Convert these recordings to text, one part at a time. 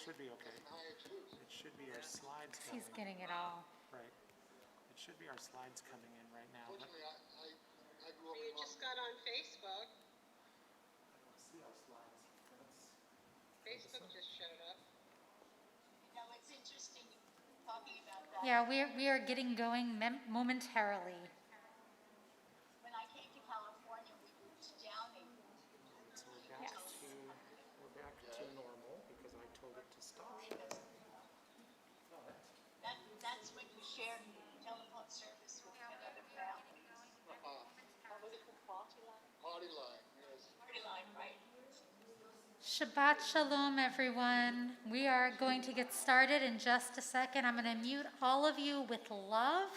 should be okay. It should be our slides coming. He's getting it all. Right. It should be our slides coming in right now. Fortunately, I grew up You in just got on Facebook. I don't see our slides. Facebook just showed up. You know, it's interesting talking about that. Yeah, we are getting going momentarily. When I came to California, we moved to Downey. So we're back to normal because I told it to stop. That's when you shared telephone service with another family. What was it called? Party line, yes. Party line, right? Shabbat Shalom, everyone. We are going to get started in just a second. I'm going to mute all of you with love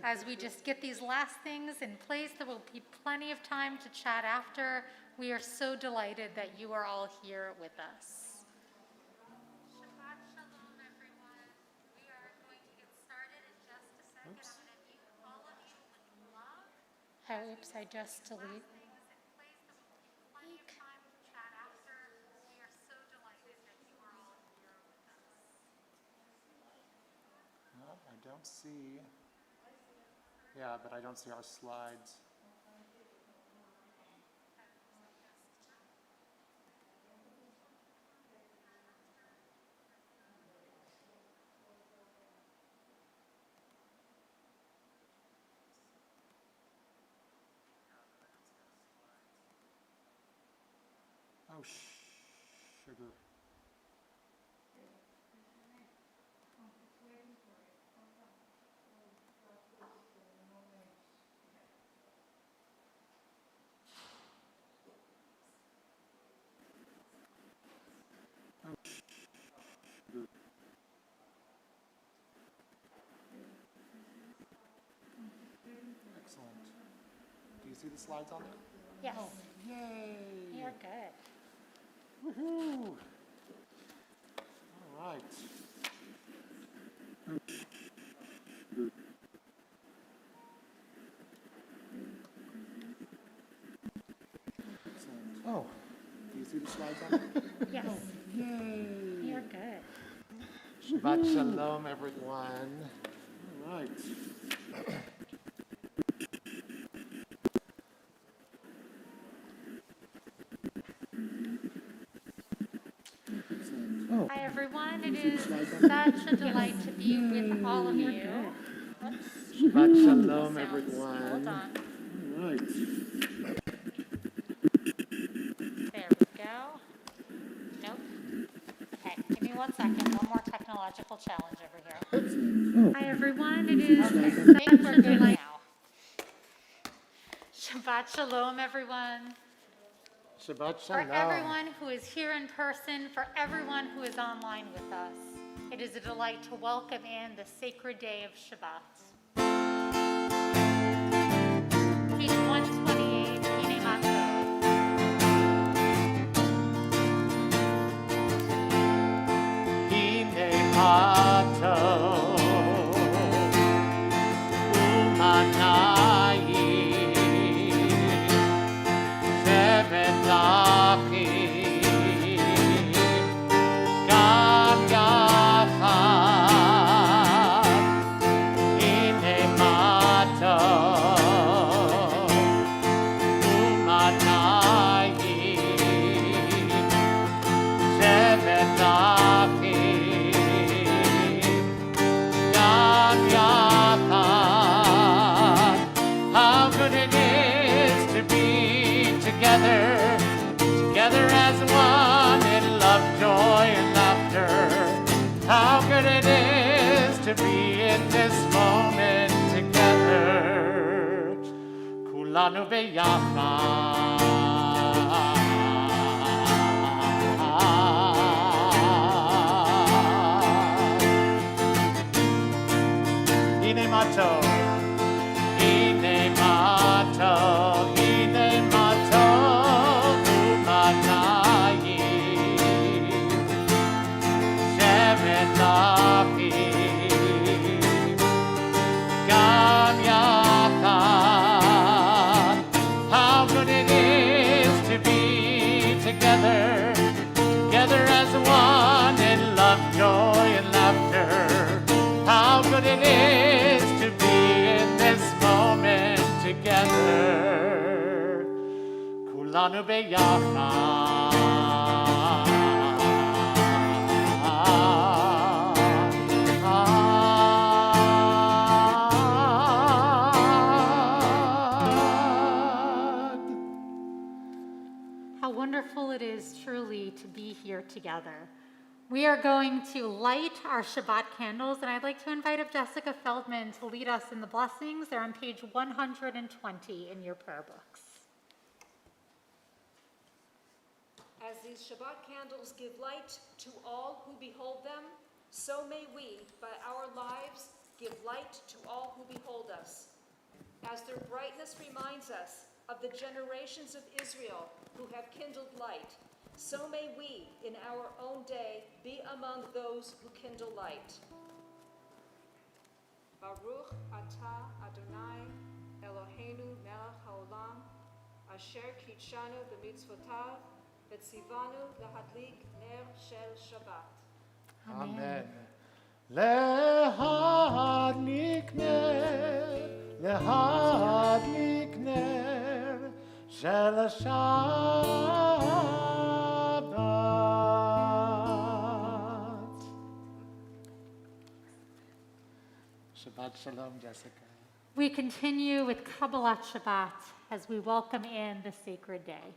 as we just get these last things in place. There will be plenty of time to chat after. We are so delighted that you are all here with us. Shabbat Shalom, everyone. We are going to get started in just a second. I'm going to mute all of you with love. Oops, I just deleted. I don't see, yeah, but I don't see our slides. Oh, sugar. Excellent. Do you see the slides on there? Yes. Oh, yay! You're good. Woohoo! All right. Excellent. Oh, do you see the slides on there? Yes. Oh, yay! You're good. Shabbat Shalom, everyone. All right. Hi, everyone. It is such a delight to be with all of you. Shabbat Shalom, Sounds- everyone. Hold on. All right. There we go. Nope. Okay, give me 1 second. One more technological challenge over here. Hi, everyone. It is such a delight now. Shabbat Shalom, everyone. Shabbat For Shalom. everyone who is here in person, for everyone who is online with us, it is a delight to welcome in the sacred day of Shabbat. Page 128, Hine Matov. Hine Matov, Umanai, Shevet Achim, Gam Yachad, Hine Matov, Umanai, Shevet Achim, Gam Yachad. How good it is to be together as one in love, joy, and laughter. How good it is to be in this moment together. Kulanu beyachad. Hine Matov. Hine Matov, Hine Matov, Umanayim, Shevet Achim, Gam Yachad. How good it is to be together as one in love, כולנו ביחד. How wonderful it is truly to be here together. We are going to light our Shabbat candles, and I'd like to invite up Jessica Feldman to lead us in the blessings. They're on page 120 in your prayer books. As these Shabbat candles give light to all who behold them, so may we, by our lives, give light to all who behold us. As their brightness reminds us of the generations of Israel who have kindled light, so may we, in our own day, be among those who kindle light. Baruch atah Adonai Eloheinu melech haolam, asher kitshanu b'mitzvotav, v'tzivanu lahadlik ner shel Shabbat. Amen. להדליק נר של השבת. Shabbat Shalom, Jessica. We continue with Kabbalat Shabbat as we welcome in the sacred day.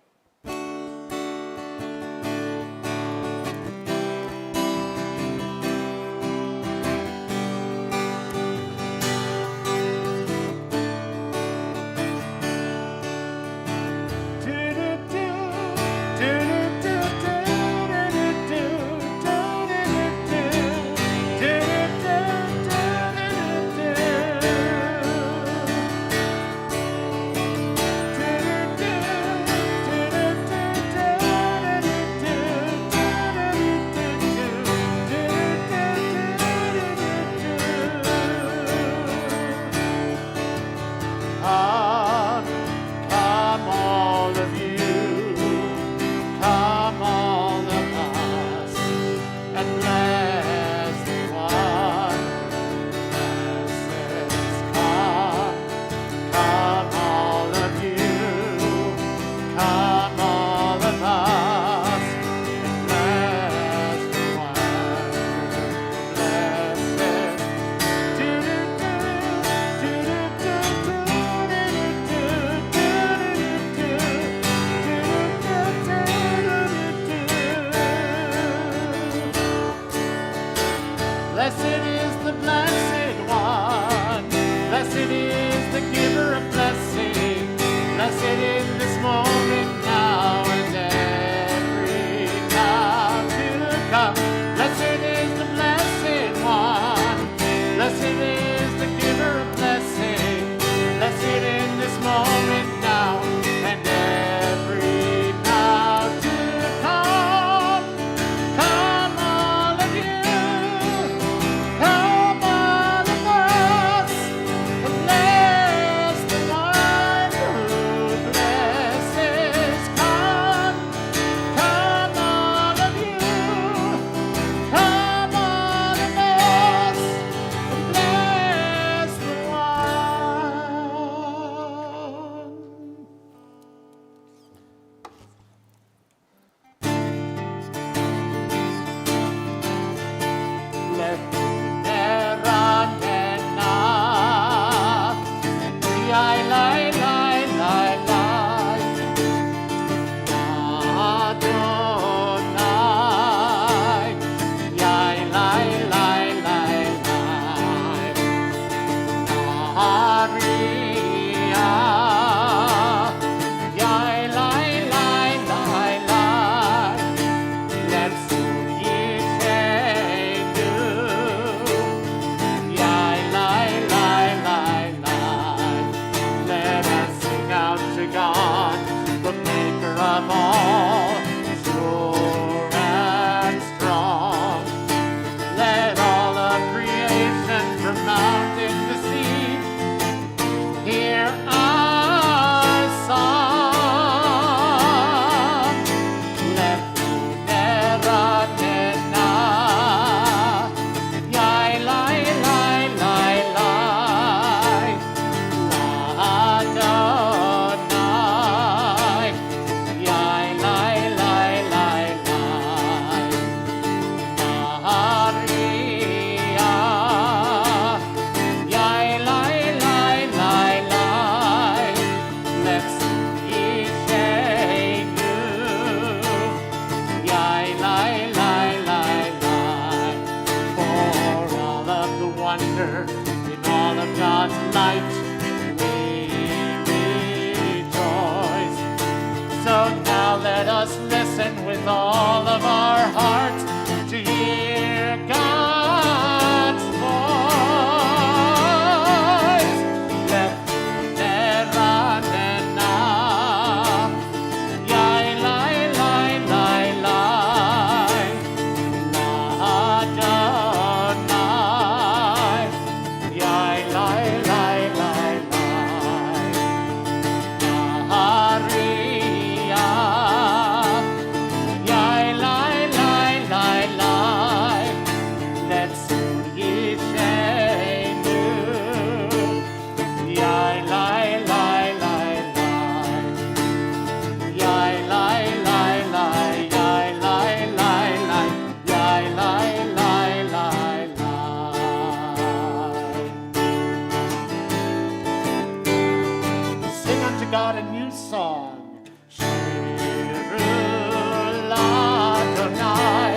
Let us listen with all of our hearts to hear God's voice. Let Neranena, Yai Lai Lai Lai Lai, Adonai, Yai Lai Lai Lai Lai, Naharia, Yai Lai Lai Lai Lai, Let's Yishenu, Yai Lai Lai Lai Lai, Yai Lai Lai Lai, Yai Lai Lai Lai, Yai Lai Lai Lai Lai. Sing unto God a new song. Shiru l'Adonai,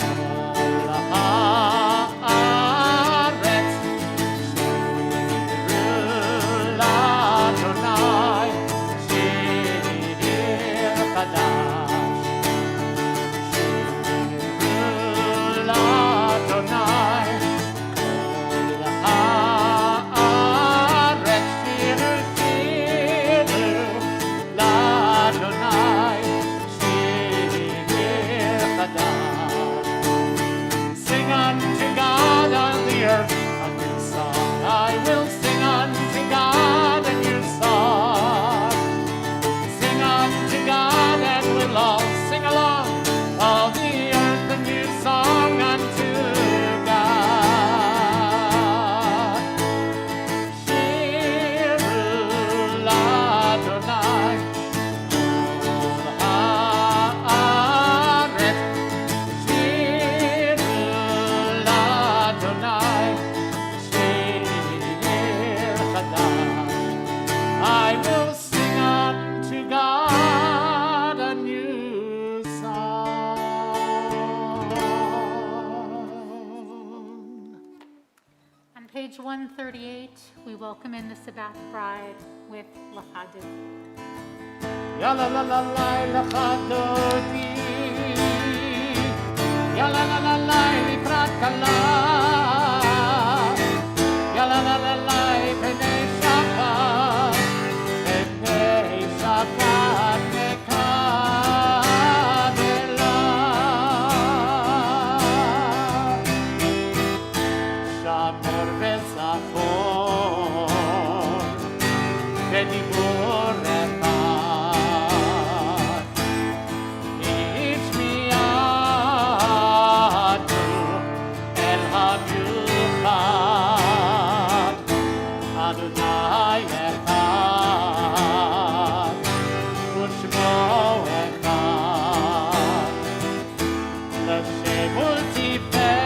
kol haaretz. Shiru l'Adonai, shir chadash. Shiru l'Adonai, kol haaretz. Shiru, shiru l'Adonai, shir chadash. Sing unto God on the earth a new song. I will sing unto God a new song. Sing unto God and we'll all sing along. All the earth a new song unto God. Shiru l'Adonai, kol haaretz. Shiru l'Adonai, shir chadash. I will sing unto God a new song. On page 138, we welcome in the Shabbat bride with Lachadu. Ya la la la la l'chadodi, ya la la la la l'ifrat kala, ya la la la la pnei Shabbat, pnei Shabbat mekabela. Shamer וזכור, בדיבור אחד. השמיענו אל המיוחד, אדוני אחד, ושמו אחד, לשם ולתפארת,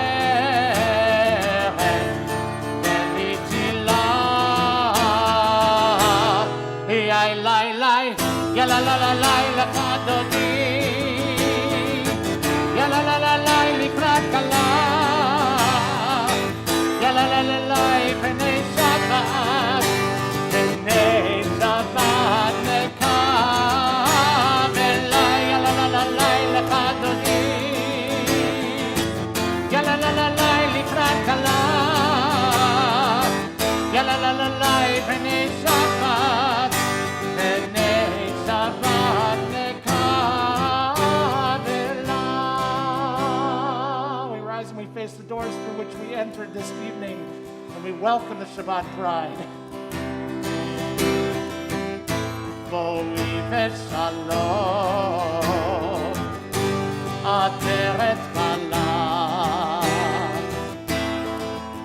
ולתהילה. יאי לי לי, יא לה לה לה לי לחדוני, יא לה לה לה לי לקראת כלה, יא לה לה לה לי פני שבת, פני שבת נקבלה, יא לה לה לה לי לחדוני, יא לה לה לה לי לקראת כלה, יא לה לה לה לי פני שבת, פני שבת נקבלה. We rise and we face the doors through which we entered this evening, and we welcome the Shabbat bride. בואי ושלום, עטרת כלה,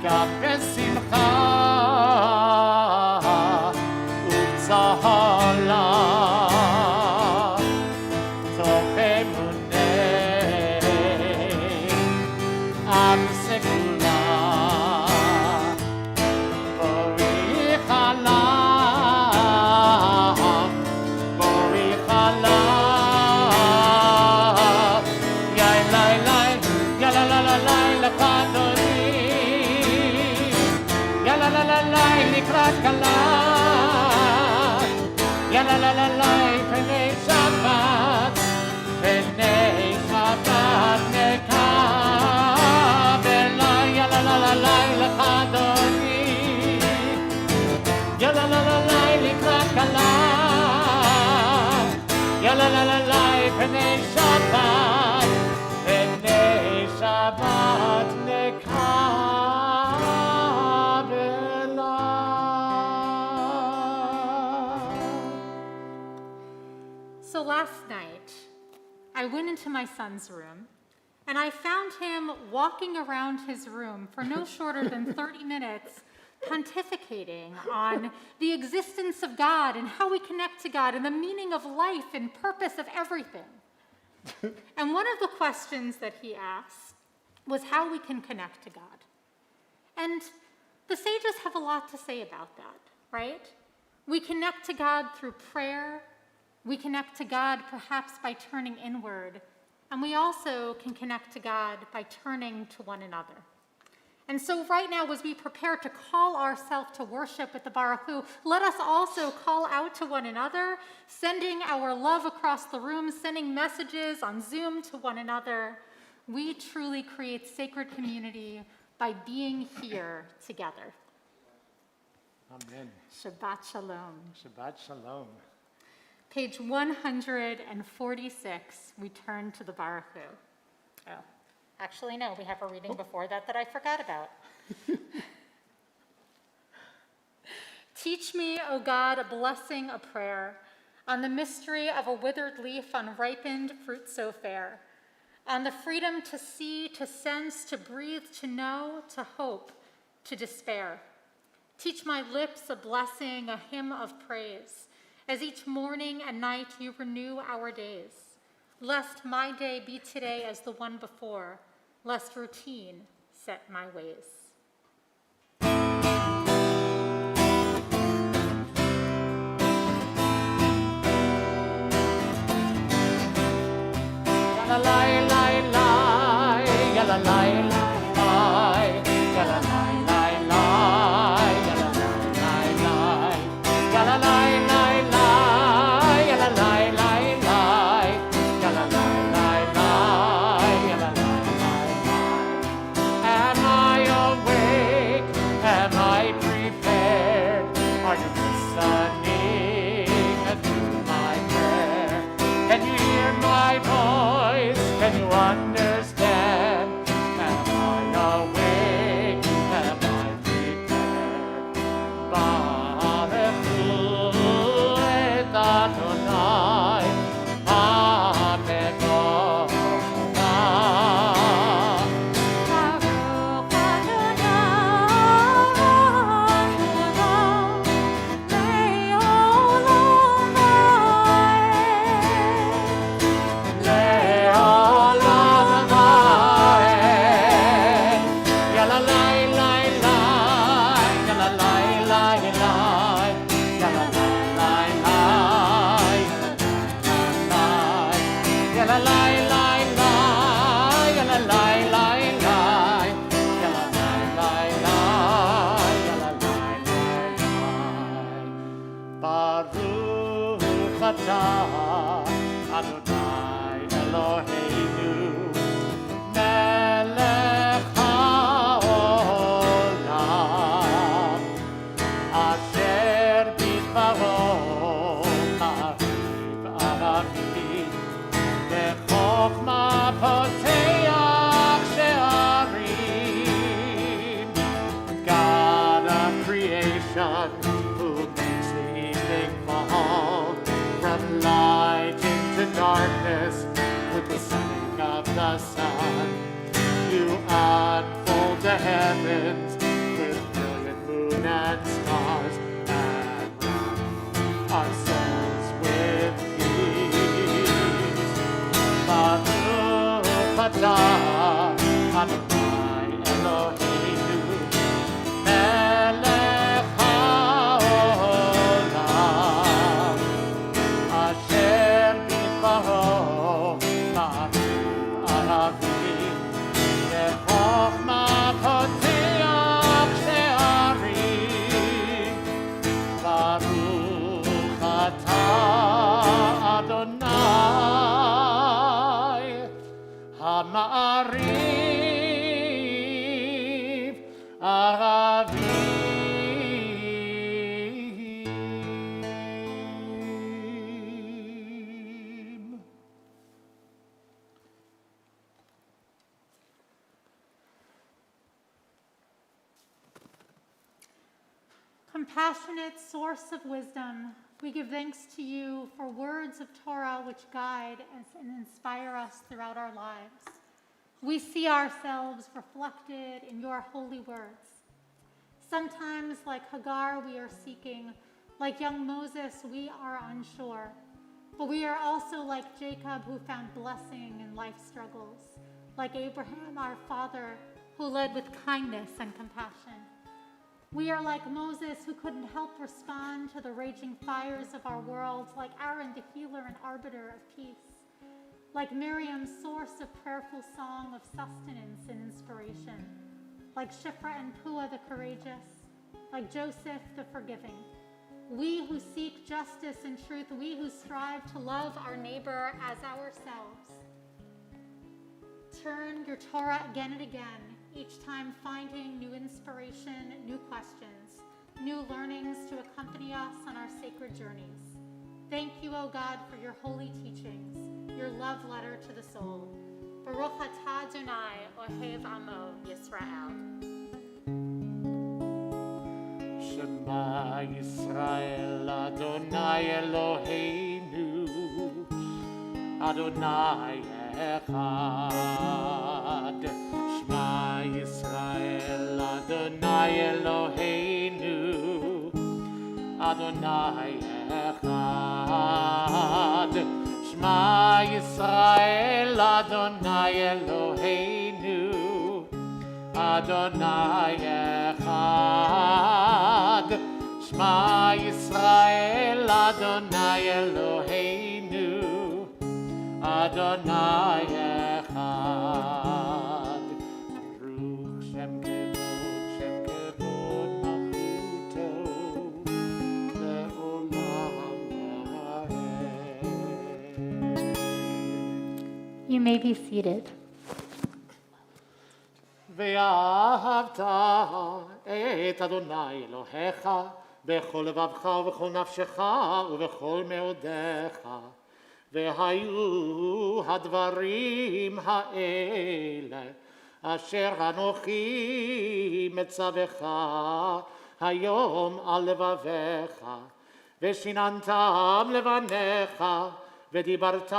גם בשמחה ובצהלה, תוך אמוני עם סגולה. בואי חלם, בואי חלם, יאי לי לי, יא לה לה לה לי לחדוני, יא לה לה לה לי לקראת כלה, יא לה לה לה לי פני שבת, Pnei Shabbat nekabel, yalalai lechadoni, yalalai likrakala, yalalai Pnei Shabbat, Pnei Shabbat nekabel. So last night, I went into my son's room, and I found him walking around his room for no shorter than 30 minutes, pontificating on the existence of God and how we connect to God and the meaning of life and purpose of everything. And one of the questions that he asked was how we can connect to God. And the sages have a lot to say about that, right? We connect to God through prayer. We connect to God perhaps by turning inward, and we also can connect to God by turning to one another. And so right now, as we prepare to call ourselves to worship with the Baruch Hu, let us also call out to one another, sending our love across the room, sending messages on Zoom to one another. We truly create sacred community by being here together. Amen. Shabbat Shalom. Shabbat Shalom. Page 146, we turn to the Baruch Hu. Oh, actually, no, we have a reading before that I forgot about. Teach me, O God, a blessing, a prayer, on the mystery of a withered leaf, on ripened fruit so fair, on the freedom to see, to sense, to breathe, to know, to hope, to despair. Teach my lips a blessing, a hymn of praise, as each morning and night you renew our days, lest my day be today as the one before, lest routine set my ways. Yalalai, lai, lai, yalalai, lai, lai, yalalai, lai, lai, yalalai, lai, lai, yalalai, lai, lai, yalalai, lai, lai, yalalai, lai, lai, yalalai, lai, lai. Am I awake? Am I prepared? Are you listening to my prayer? Can you hear my voice? Can you understand? Am I awake? Am I prepared? Baruch Hu et Adonai, ha-mevorach. Baruch Adonai, le'olam va'ed. Le'olam va'ed. Yalalai, lai, lai, yalalai, lai, lai, yalalai, lai, lai, yalalai, lai, lai, yalalai, lai, lai, yalalai, lai, lai, yalalai, lai. Baruch atah Adonai Eloheinu melech haolam asher bidbaro hariv aravim bechokma poteach she'arim. God of creation, who makes the evening fall from light into darkness with the setting of the sun. You unfold the heavens with brilliant moon and stars and wrap our souls with peace. Baruch atah Adonai Eloheinu melech haolam asher bidbaro hariv aravim bechokma poteach she'arim. Baruch atah Adonai Compassionate source of wisdom, we give thanks to you for words of Torah which guide us and inspire us throughout our lives. We see ourselves reflected in your holy words. Sometimes, like Hagar, we are seeking. Like young Moses, we are unsure. But we are also like Jacob, who found blessing in life's struggles. Like Abraham, our father, who led with kindness and compassion. We are like Moses, who couldn't help respond to the raging fires of our world. Like Aaron, the healer and arbiter of peace. Like Miriam, source of prayerful song of sustenance and inspiration. Like Shiphrah and Puah, the courageous. Like Joseph, the forgiving. We who seek justice and truth, we who strive to love our neighbor as ourselves. Turn your Torah again and again, each time finding new inspiration, new questions, new learnings to accompany us on our sacred journeys. Thank you, O God, for your holy teachings, your love letter to the soul. Baruch atah Adonai, ohev amo Yisrael. Shema Yisrael, Adonai Eloheinu, Adonai Echad. Shema Yisrael, Adonai Eloheinu, Adonai Echad. Shema Yisrael, Adonai Eloheinu, Adonai Echad. Shema Yisrael, Adonai Eloheinu, Adonai Echad. Baruch Shem Kevod Malchuto, Le'olam Va'ed. You may be seated. ואהבת את אדוני אלוהיך בכל לבבך ובכל נפשך ובכל מאודיך. והיו הדברים האלה אשר אנוכי מצווך היום על לבביך, ושיננתם לבניך ודיברת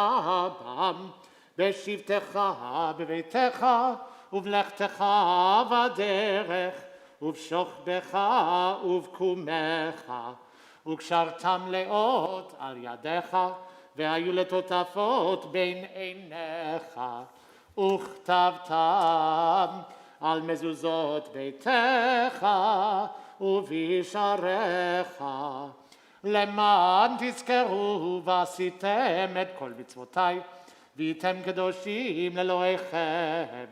בם בשבתך בביתך ובלכתך בדרך, ובשוכבך ובקומך, וקשרתם לאות על ידיך, והיו לטוטפות בין עיניך, וכתבתם על מזוזות ביתך ובשעריך, למען תזכרו ועשיתם את כל מצוותיי, והייתם קדושים לאלוהיכם.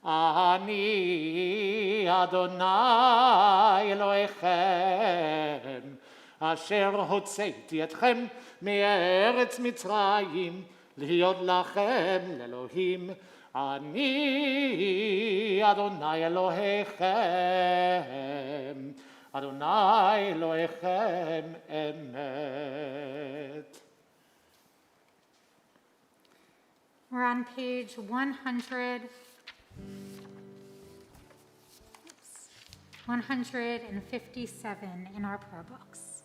אני אדוני אלוהיכם, אשר הוצאתי אתכם מארץ מצרים, להיות לכם לאלוהים. אני אדוני אלוהיכם, אדוני אלוהיכם אמת. We're on page 157 in our prayer books.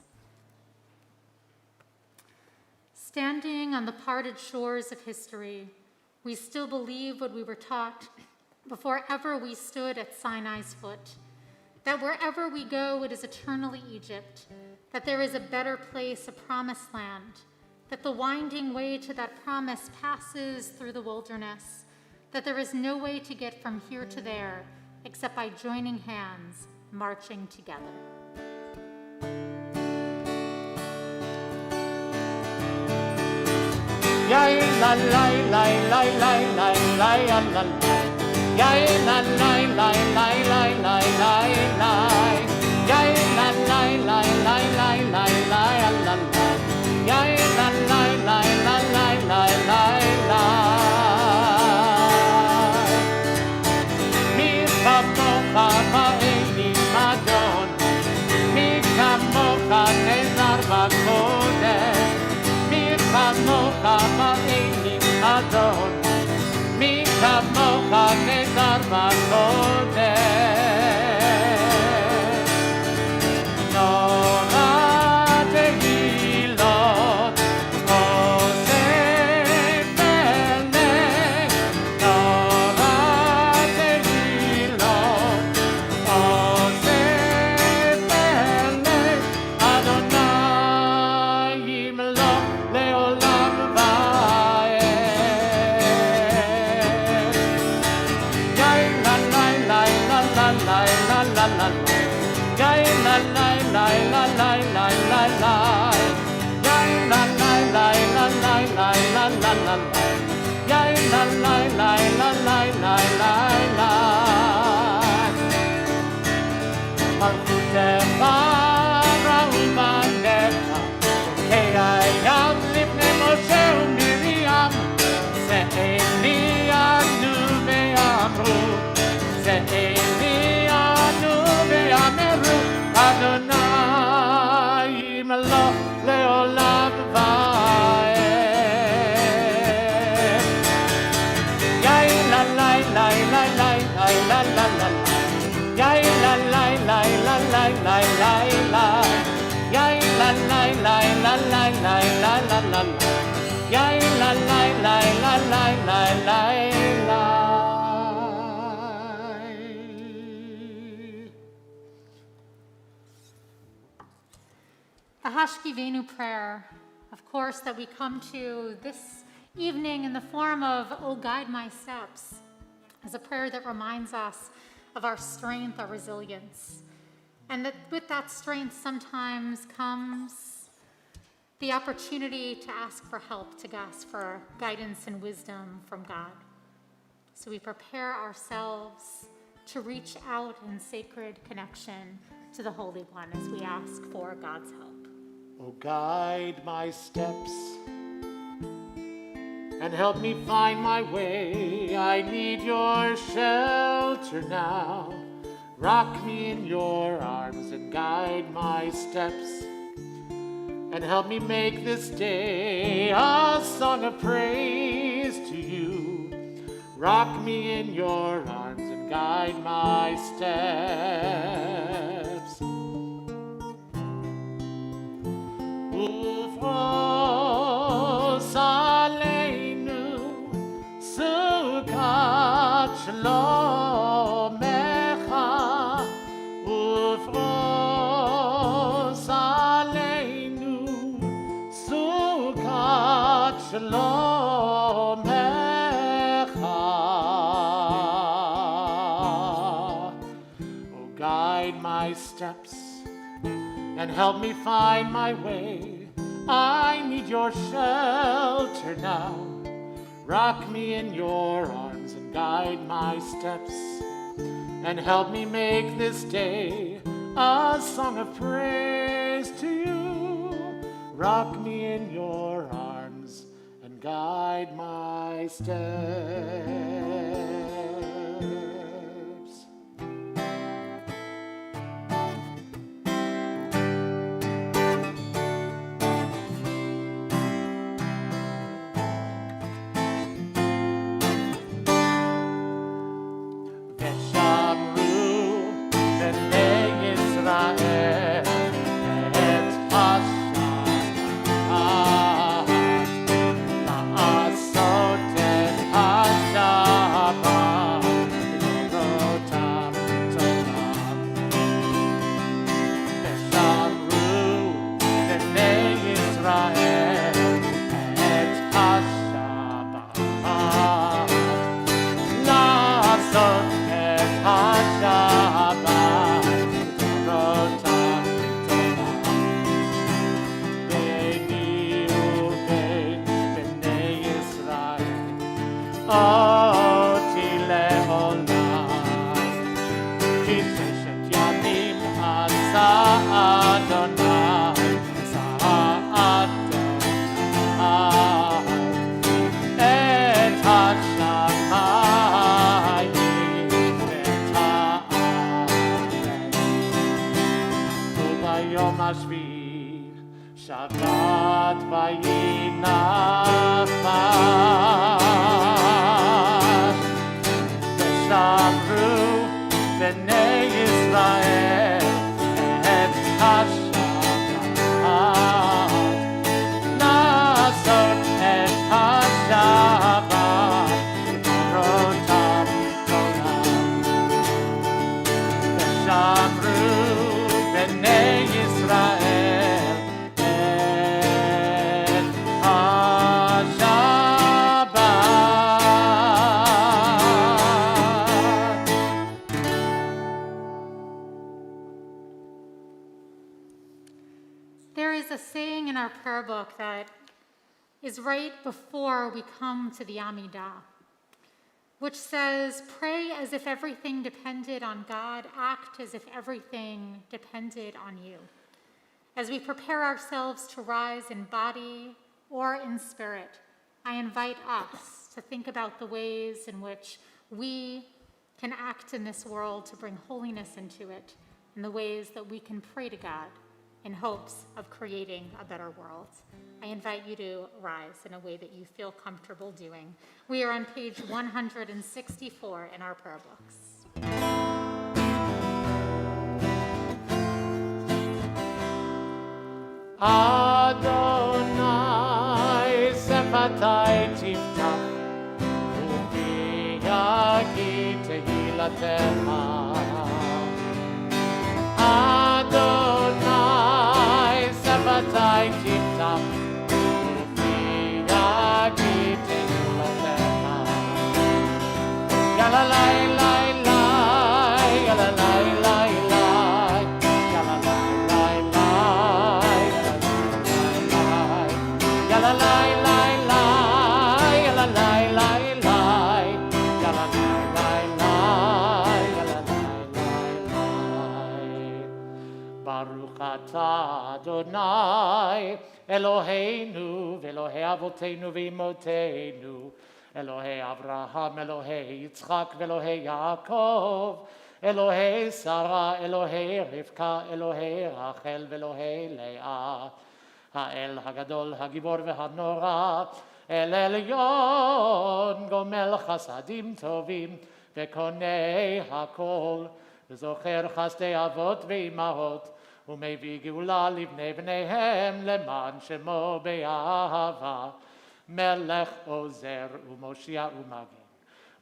Standing on the parted shores of history, we still believe what we were taught before ever we stood at Sinai's foot, that wherever we go, it is eternally Egypt, that there is a better place, a promised land, that the winding way to that promise passes through the wilderness, that there is no way to get from here to there except by joining hands, marching together. מי כמוך נזר בקודש. מלכותך ולבנך, חוקי הים לפני משה ומרים, זה אלי ענו ואמרו, זה אלי ענו ואמרו, אדוני ימלוך לעולם ועד. יאי לה לי לי לי לי לי לה לה לה לה, יאי לה לי לי לי לי לי לי לי, יאי לה לי לי לי לי לי לה לה לה לה, יאי לה לי לי לי לי לי לי. The Hashkivenu prayer, of course, that we come to this evening in the form of, "Oh, guide my steps," is a prayer that reminds us of our strength, our resilience. And that with that strength sometimes comes the opportunity to ask for help, to ask for guidance and wisdom from God. So we prepare ourselves to reach out in sacred connection to the Holy One as we ask for God's help. Oh, guide my steps and help me find my way. I need your shelter now. Rock me in your arms and guide my steps and help me make this day a song of praise to you. Rock me in your arms and guide my steps. Ufros aleinu sukat shlomecha, ufros aleinu sukat shlomecha. Oh, guide my steps and help me find my way. I need your shelter now. Rock me in your arms and guide my steps and help me make this day a song of praise to you. Rock me in your arms and guide my steps. Shabbat vayinafas, v'shavru b'nei Yisrael et hashabbat, nasot et hashabbat, v'rotam v'tolam, v'shavru b'nei Yisrael. Saying in our prayer book that is right before we come to the Amidah. which says, pray as if everything depended on God, act as if everything depended on you. As we prepare ourselves to rise in body or in spirit, I invite us to think about the ways in which we can act in this world to bring holiness into it, and the ways that we can pray to God in hopes of creating a better world. I invite you to rise in a way that you feel comfortable doing. We are on page 164 in our prayer books. Adonai sefatai tiftach upi yagi tehilatecha. Adonai sefatai tiftach upi yagi tehilatecha. Yalalai lai lai, yalalai lai lai, yalalai lai lai. Yalla lai lai lai, yalla lai lai lai, yalla lai lai lai, yalla lai lai lai. Baruch atah Adonai Eloheinu v'Elohei Avotenu v'Imotenu, Elohei Avraham, Elohei Yitzchak v'Elohei Yaakov, Elohei Sarah, Elohei Rivka, Elohei Rachel v'Elohei Leah. האל הגדול, הגיבור והנורא, אל עליון, גומל חסדים טובים, וקונה הכל, וזוכר חסדי אבות ואימהות, ומביא גאולה לבני בניהם, למען שמו באהבה, מלך עוזר ומושיע ומגן.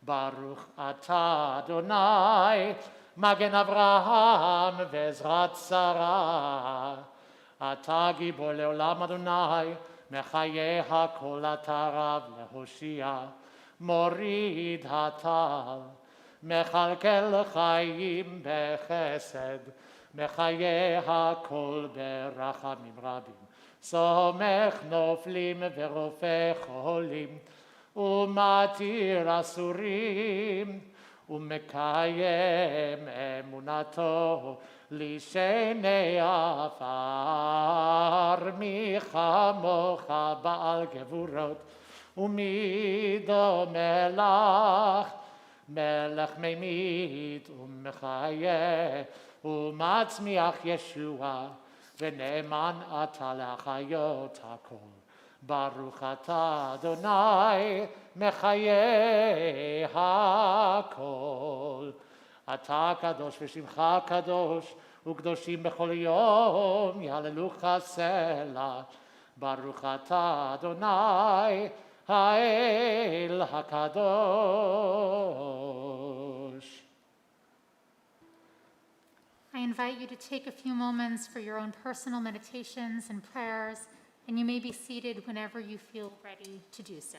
ברוך אתה אדוני, מגן אברהם ועזרת שרה. אתה גיבור לעולם אדוני, מחיה הכל אתה רב להושיע, מוריד הטל, מכלכל חיים בחסד, מחיה הכל ברחמים רבים, סומך נופלים ורופא חולים, ומתיר אסורים, ומקיים אמונתו לשני עפר. מי כמוך בעל גבורות ומי דומה לך, מלך ממית ומחיה ומצמיח ישוע, ונאמן אתה להחיות הכל. ברוך אתה אדוני מחיה הכל. אתה קדוש ושמך קדוש, וקדושים בכל יום יהללוך סלע. ברוך אתה אדוני האל הקדוש. I invite you to take a few moments for your own personal meditations and prayers, and you may be seated whenever you feel ready to do so.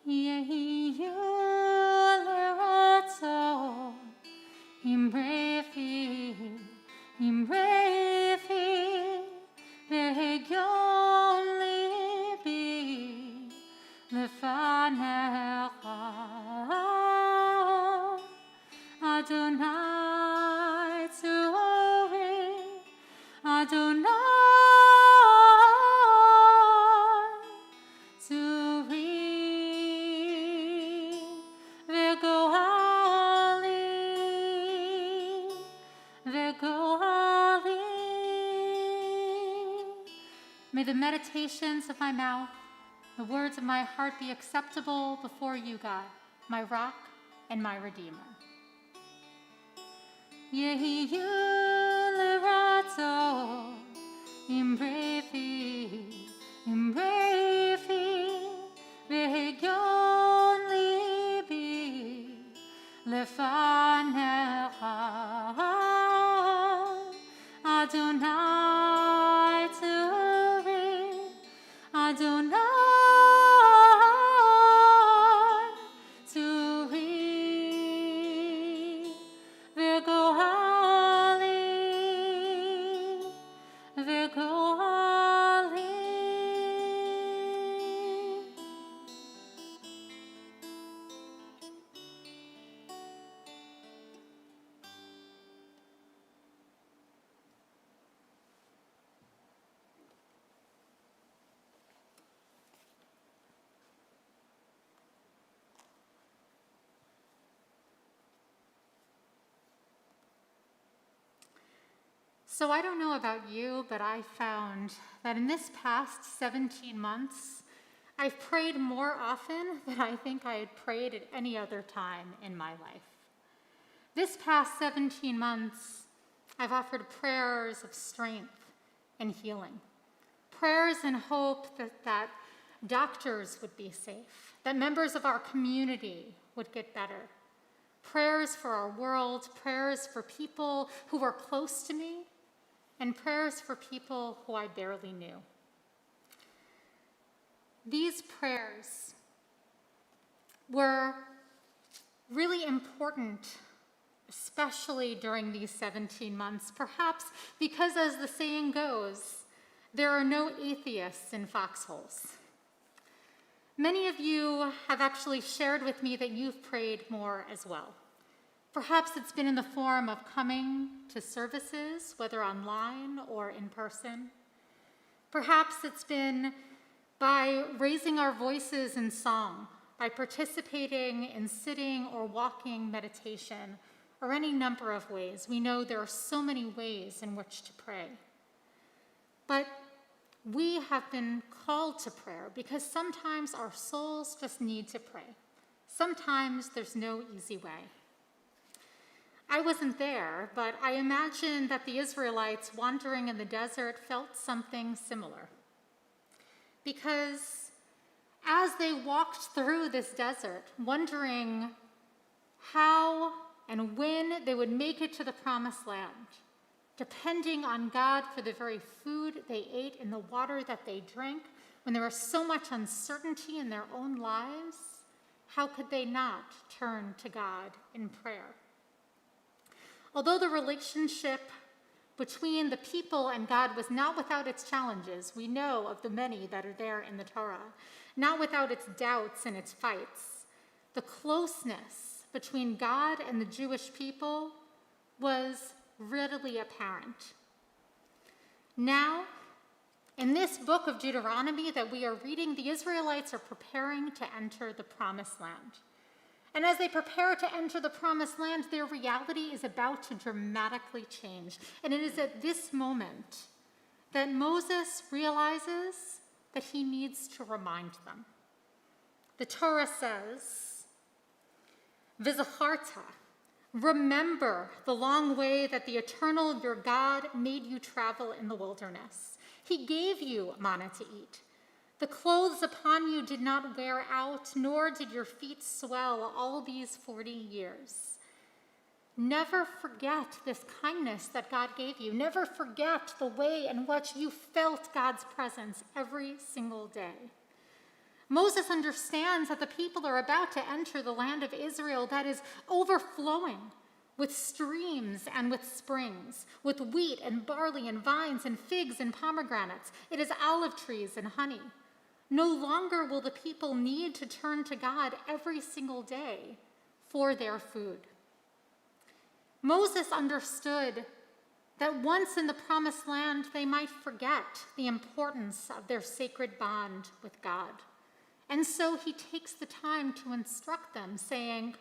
יהיו לרצון עם רפי והגיון ליבי לפניך, אדוני צורי, אדוני צורי. May the meditations of my mouth, the words of my heart be acceptable before you, God, my rock and my redeemer. Yehi lerato, imbrevi, vehion libi, lefanecha, Adonai turi, Adonai turi, v'gohali, v'gohali. So I don't know about you, but I found that in this past 17 months, I've prayed more often than I think I had prayed at any other time in my life. This past 17 months, I've offered prayers of strength and healing, prayers in hope that doctors would be safe, that members of our community would get better, prayers for our world, prayers for people who were close to me, and prayers for people who I barely knew. These prayers were really important, especially during these 17 months, perhaps because, as the saying goes, there are no atheists in foxholes. Many of you have actually shared with me that you've prayed more as well. Perhaps it's been in the form of coming to services, whether online or in person. Perhaps it's been by raising our voices in song, by participating in sitting or walking meditation, or any number of ways. We know there are so many ways in which to pray. But we have been called to prayer because sometimes our souls just need to pray. Sometimes there's no easy way. I wasn't there, but I imagine that the Israelites wandering in the desert felt something similar. Because as they walked through this desert, wondering how and when they would make it to the promised land, depending on God for the very food they ate and the water that they drank, when there was so much uncertainty in their own lives, how could they not turn to God in prayer? Although the relationship between the people and God was not without its challenges, we know of the many that are there in the Torah, not without its doubts and its fights, the closeness between God and the Jewish people was readily apparent. Now, in this book of Deuteronomy that we are reading, the Israelites are preparing to enter the promised land. And as they prepare to enter the promised land, their reality is about to dramatically change. And it is at this moment that Moses realizes that he needs to remind them. The Torah says, V'zacharta, remember the long way that the eternal your God made you travel in the wilderness. He gave you manna to eat. The clothes upon you did not wear out, nor did your feet swell all these 40 years. Never forget this kindness that God gave you. Never forget the way in which you felt God's presence every single day. Moses understands that the people are about to enter the land of Israel that is overflowing with streams and with springs, with wheat and barley and vines and figs and pomegranates. It is olive trees and honey. No longer will the people need to turn to God every single day for their food. Moses understood that once in the promised land, they might forget the importance of their sacred bond with God. And so he takes the time to instruct them, saying,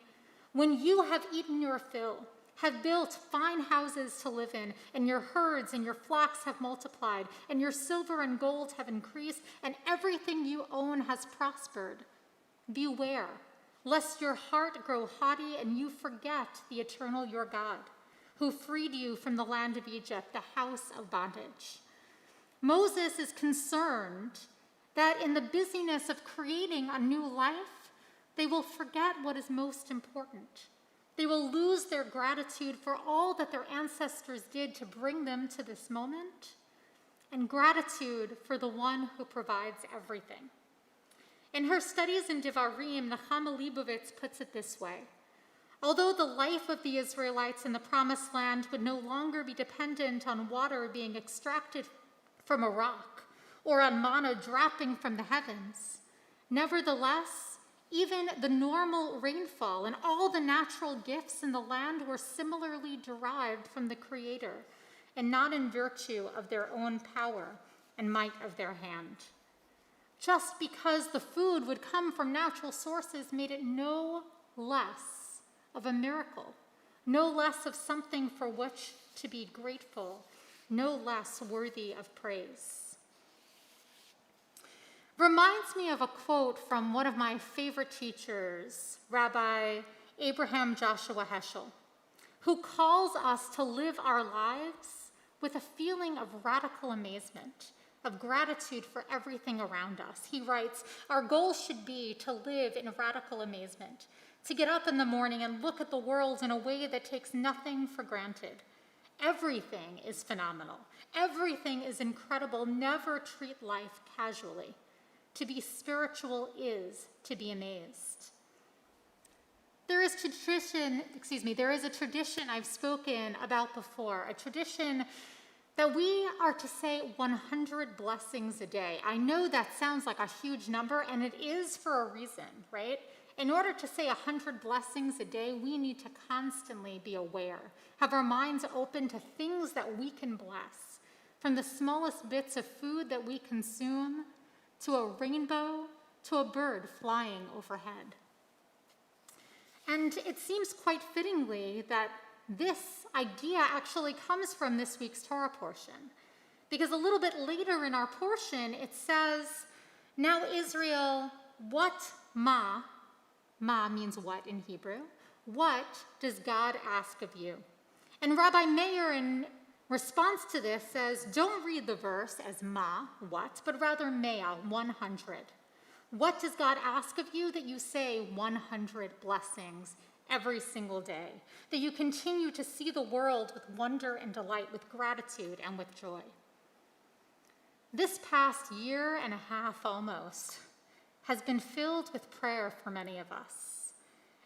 when you have eaten your fill have built fine houses to live in, and your herds and your flocks have multiplied, and your silver and gold have increased, and everything you own has prospered. Beware, lest your heart grow haughty and you forget the eternal your God, who freed you from the land of Egypt, the house of bondage. Moses is concerned that in the busyness of creating a new life, they will forget what is most important. They will lose their gratitude for all that their ancestors did to bring them to this moment, and gratitude for the one who provides everything. In her studies in Devarim, Nechama Leibovitz puts it this way: although the life of the Israelites in the Promised Land would no longer be dependent on water being extracted from a rock or on manna dropping from the heavens, nevertheless, even the normal rainfall and all the natural gifts in the land were similarly derived from the Creator, and not in virtue of their own power and might of their hand. Just because the food would come from natural sources made it no less of a miracle, no less of something for which to be grateful, no less worthy of praise. Reminds me of a quote from one of my favorite teachers, Rabbi Abraham Joshua Heschel, who calls us to live our lives with a feeling of radical amazement, of gratitude for everything around us. He writes, our goal should be to live in radical amazement, to get up in the morning and look at the world in a way that takes nothing for granted. Everything is phenomenal. Everything is incredible. Never treat life casually. To be spiritual is to be amazed. There is a tradition I've spoken about before, a tradition that we are to say 100 blessings a day. I know that sounds like a huge number, and it is for a reason, right? In order to say 100 blessings a day, we need to constantly be aware, have our minds open to things that we can bless, from the smallest bits of food that we consume, to a rainbow, to a bird flying overhead. And it seems quite fittingly that this idea actually comes from this week's Torah portion, because a little bit later in our portion, it says, now Israel, what ma means what in Hebrew, what does God ask of you? And Rabbi Meir, in response to this, says, don't read the verse as ma, what, but rather mea, 100. What does God ask of you? That you say 100 blessings every single day, that you continue to see the world with wonder and delight, with gratitude and with joy. This past year and a half almost has been filled with prayer for many of us.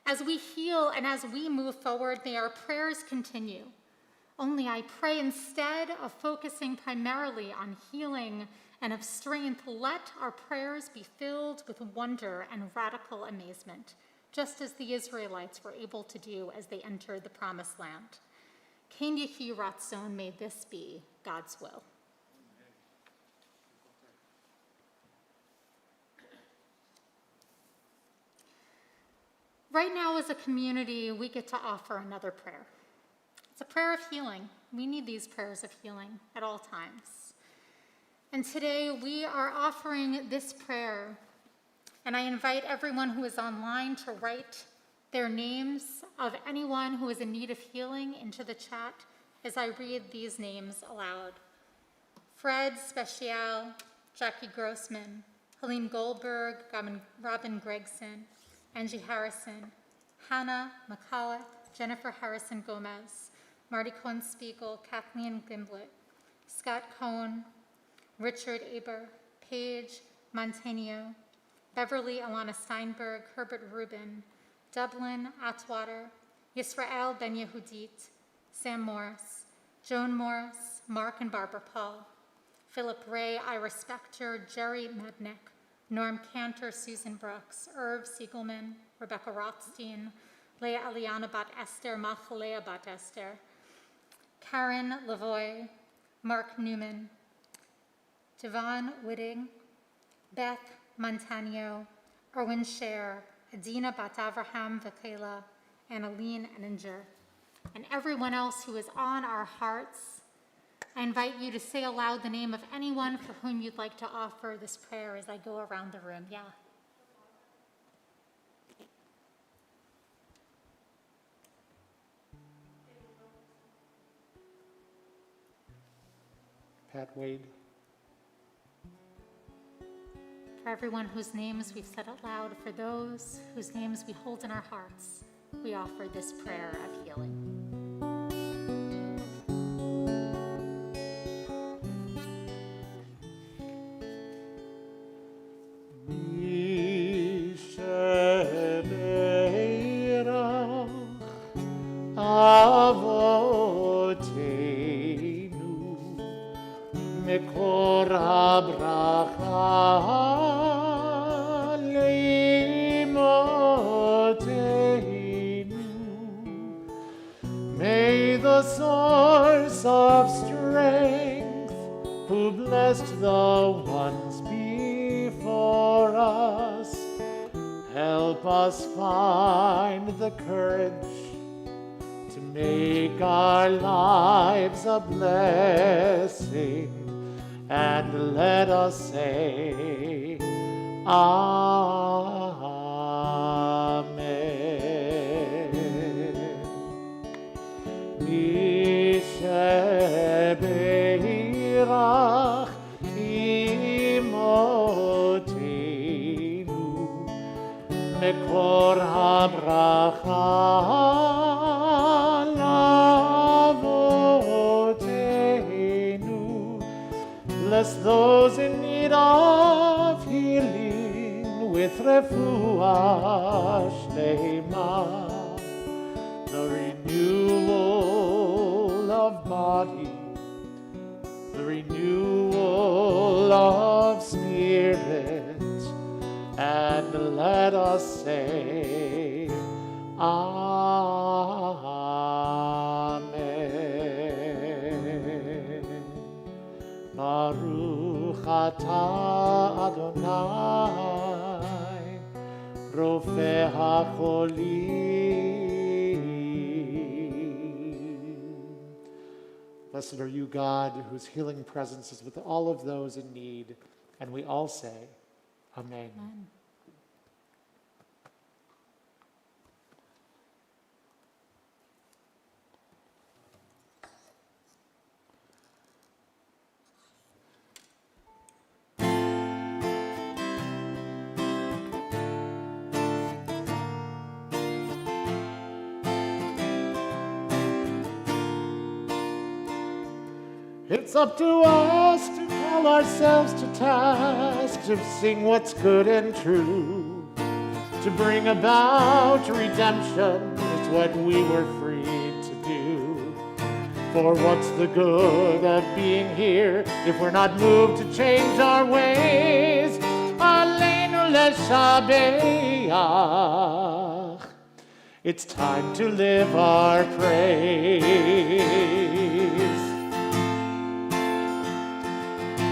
As we heal and as we move forward, may our prayers continue. Only I pray, instead of focusing primarily on healing and of strength, let our prayers be filled with wonder and radical amazement, just as the Israelites were able to do as they entered the Promised Land. Ken Yehi Ratzon, may this be God's will. Right now, as a community, we get to offer another prayer. It's a prayer of healing. We need these prayers of healing at all times. And today we are offering this prayer, and I invite everyone who is online to write their names of anyone who is in need of healing into the chat as I read these names aloud. Fred Special, Jackie Grossman, Helene Goldberg, Robin Gregson, Angie Harrison, Hannah McCulloch, Jennifer Harrison Gomez, Marty Cohen-Spiegel, Kathleen Gimblett, Scott Cohn, Richard Aber, Paige Montagnio, Beverly Alana Steinberg, Herbert Rubin, Dublin Atwater, Yisrael Ben Yehudit, Sam Morris, Joan Morris, Mark and Barbara Paul, Philip Ray, Ira Spector, Jerry Mednick, Norm Cantor, Susan Brooks, Irv Siegelman, Rebecca Rothstein, Leah Eliana Bat Esther, Machalea Bat Esther, Karen Lavoie, Mark Newman, Javon Whitting, Beth Montagno, Erwin Scher, Adina Bat Avraham Vakela, and Aline Eninger. and everyone else who is on our hearts, I invite you to say aloud the name of anyone for whom you'd like to offer this prayer as I go around the room. Yeah. Pat Wade. For everyone whose names we've said out loud, for those whose names we hold in our hearts, we offer this prayer of healing. מקור הברכה לאמותינו. May the source of strength, who blessed the ones before us, help us find the courage to make our lives a blessing, and let us say, Amen. Mishebeirach imotenu, Mekor habracha lavotenu. Bless those in need of healing with refuah shlema, the renewal of body, the renewal of spirit, and let us say, Amen. Baruch atah Adonai, Rofeh HaCholim. Blessed are you, God, whose healing presence is with all of those in need. And we all say, Amen. Amen. It's up to us to call ourselves to task, to sing what's good and true, to bring about redemption is what we were freed to do. For what's the good of being here if we're not moved to change our ways? Aleinu leshabeach. It's time to live our praise.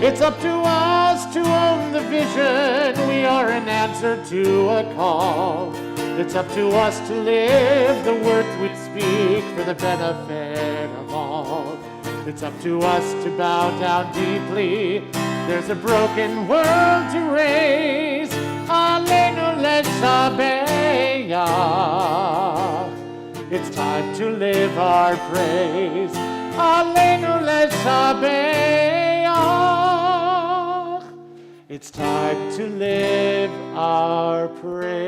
It's up to us to own the vision. We are an answer to a call. It's up to us to live the words we speak for the benefit of all. It's up to us to bow down deeply. There's a broken world to raise. Aleinu leshabeach. It's time to live our praise. Aleinu leshabeach. It's time to live our praise.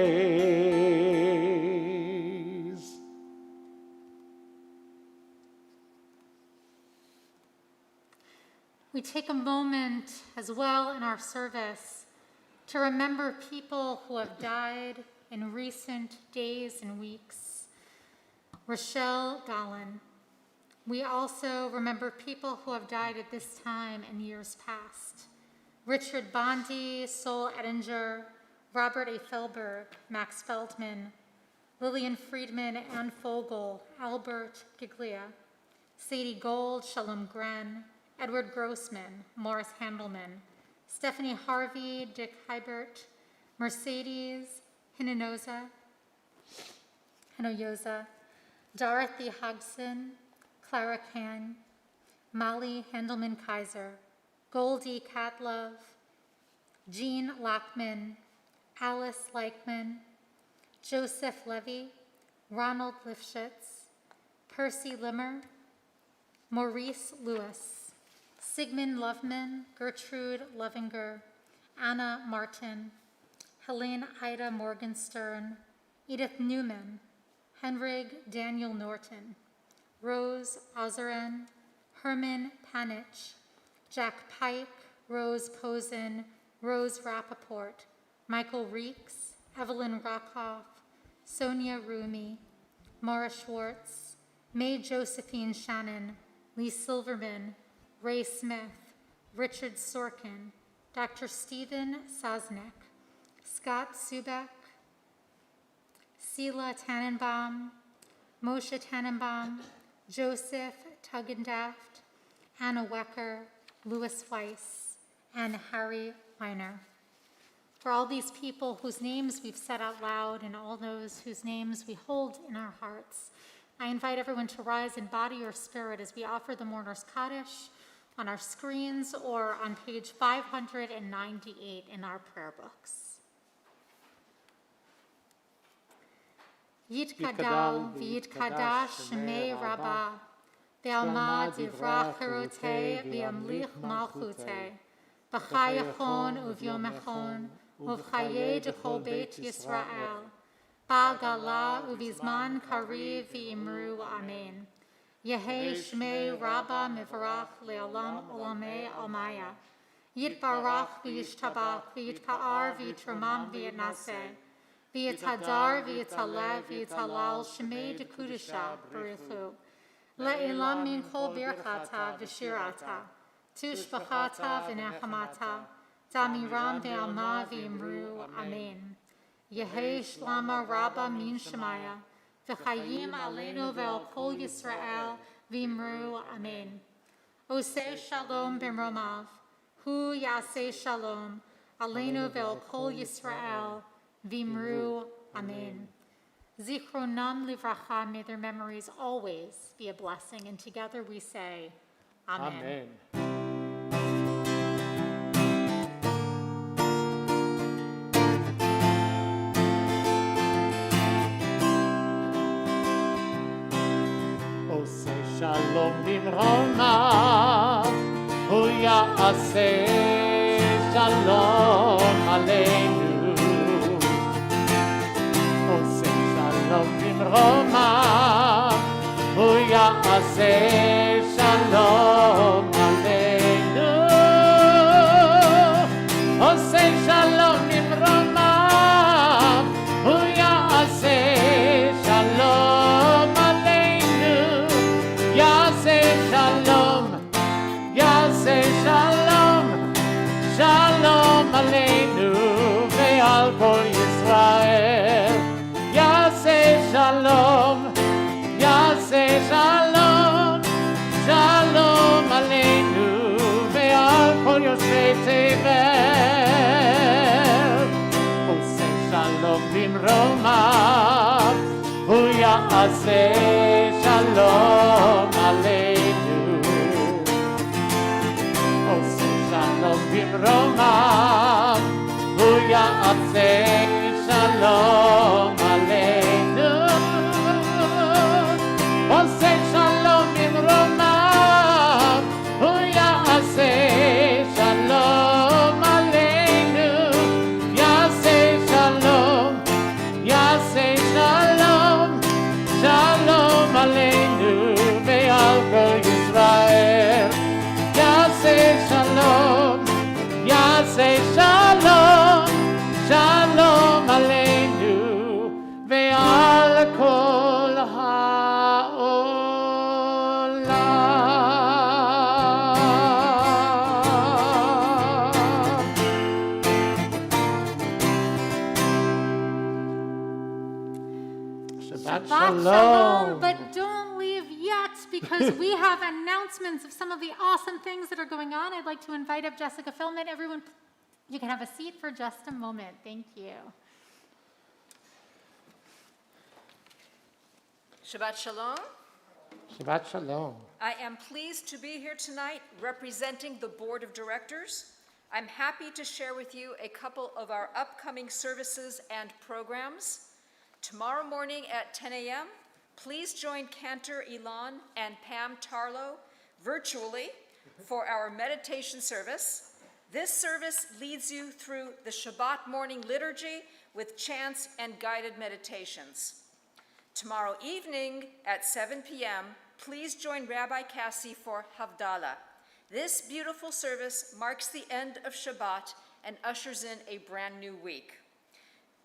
We take a moment as well in our service to remember people who have died in recent days and weeks. Rochelle Gallen. We also remember people who have died at this time in years past. Richard Bondi, Sol Ettinger, Robert A. Felberg, Max Feldman, Lillian Friedman, Ann Fogel, Albert Giglia, Sadie Gold, Shalom Gren, Edward Grossman, Morris Handelman, Stephanie Harvey, Dick Hybert, Mercedes Hinoyoza, Dorothy Hodgson, Clara Kahn, Molly Handelman-Kaiser, Goldie Catlove, Jean Lockman, Alice Leichman, Joseph Levy, Ronald Lifshitz, Percy Limmer, Maurice Lewis, Sigmund Loveman, Gertrude Lovinger, Anna Martin, Helene Ida Morgenstern, Edith Newman, Henrig Daniel Norton, Rose Ozeran, Herman Panich, Jack Pike, Rose Posen, Rose Rappaport, Michael Reeks, Evelyn Rockoff, Sonia Rumi, Maura Schwartz, Mae Josephine Shannon, Lee Silverman, Ray Smith, Richard Sorkin, Dr. Stephen Sosnick, Scott Subek, Sela Tannenbaum, Moshe Tannenbaum, Joseph Tugendaft, Anna Wecker, Louis Weiss, and Harry Weiner. For all these people whose names we've said out loud and all those whose names we hold in our hearts, I invite everyone to rise in body or spirit as we offer the Mourner's Kaddish on our screens or on page 598 in our prayer books. Yitkadal v'yitkadash shemei Rabbah, ve'alma divrach cherutei v'yamlich malchutei, b'chayachon uvyomechon, uv'chaye d'chol beit Yisrael, ba'gala uvizman kariv v'imru amen. Yehei shmei Rabbah mivrach le'olam olamei almaya, yitbarach v'yishtabach v'yitka'ar v'yitramam v'yitnaseh, v'yitadar v'yitalev v'yitalal shemei dekudusha baruchu, le'ilam min kol birchata v'shirata, tushbachata v'nechamata, damiram ve'alma v'imru amen. Yehei shlama Rabbah min shemaya, v'chayim aleinu ve'al kol Yisrael v'imru amen. Oseh shalom b'mromav, hu yaseh shalom, aleinu ve'al kol Yisrael v'imru amen. Zichronam livracha, may their memories always be a blessing. And together we say, amen. עושה שלום במרומיו, הוא יעשה שלום עלינו. עושה שלום במרומיו, הוא יעשה שלום עלינו. עושה שלום במרומיו, הוא יעשה שלום עלינו. יעשה שלום, יעשה שלום, שלום עלינו ועל כל ישראל. יעשה שלום, יעשה שלום, שלום עלינו ועל כל יושבי תבל. עושה שלום במרומיו, הוא יעשה שלום עלינו. עושה שלום במרומיו, הוא יעשה שלום עלינו. עושה שלום במרומיו, הוא יעשה שלום עלינו. יעשה שלום, יעשה שלום, שלום עלינו ועל כל ישראל. יעשה שלום, יעשה שלום, שלום עלינו ועל כל העולם. Shabbat Shalom, but don't leave yet because we have announcements of some of the awesome things that are going on. I'd like to invite up Jessica Philman. Everyone, you can have a seat for just a moment. Thank you. Shabbat Shalom. Shabbat Shalom. I am pleased to be here tonight representing the Board of Directors. I'm happy to share with you a couple of our upcoming services and programs. Tomorrow morning at 10 a.m., please join Cantor, Ilan, and Pam Tarlow virtually for our meditation service. This service leads you through the Shabbat morning liturgy with chants and guided meditations. Tomorrow evening at 7 p.m., please join Rabbi Cassi for Havdalah. This beautiful service marks the end of Shabbat and ushers in a brand new week.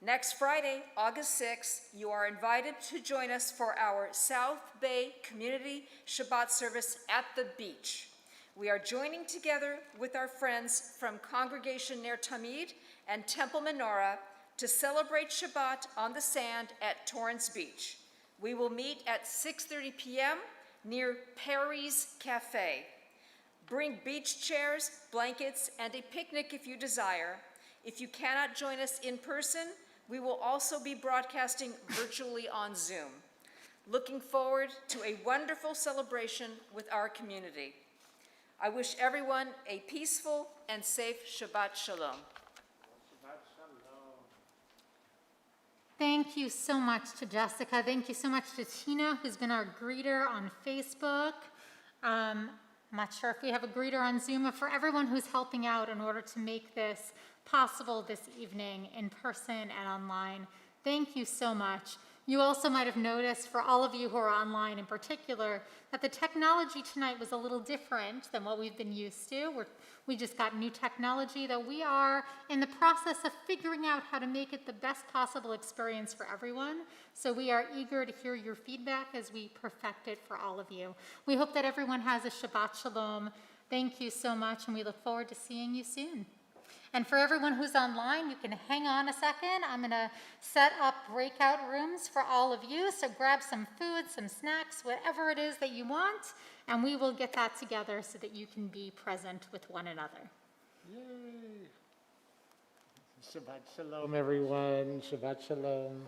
Next Friday, August 6th, you are invited to join us for our South Bay Community Shabbat service at the beach. We are joining together with our friends from Congregation Ner Tamid and Temple Menorah to celebrate Shabbat on the sand at Torrance Beach. We will meet at 6:30 p.m. near Perry's Cafe. Bring beach chairs, blankets, and a picnic if you desire. If you cannot join us in person, we will also be broadcasting virtually on Zoom. Looking forward to a wonderful celebration with our community. I wish everyone a peaceful and safe Shabbat Shalom. Thank you so much to Jessica. Thank you so much to Tina, who's been our greeter on Facebook. I'm not sure if we have a greeter on Zoom, but for everyone who's helping out in order to make this possible this evening in person and online, thank you so much. You also might have noticed, for all of you who are online in particular, that the technology tonight was a little different than what we've been used to. We just got new technology that we are in the process of figuring out how to make it the best possible experience for everyone. So we are eager to hear your feedback as we perfect it for all of you. We hope that everyone has a Shabbat Shalom. Thank you so much, and we look forward to seeing you soon. And for everyone who's online, you can hang on a second. I'm going to set up breakout rooms for all of you. So grab some food, some snacks, whatever it is that you want, and we will get that together so that you can be present with one another. Yay. Shabbat Shalom, everyone. Shabbat Shalom.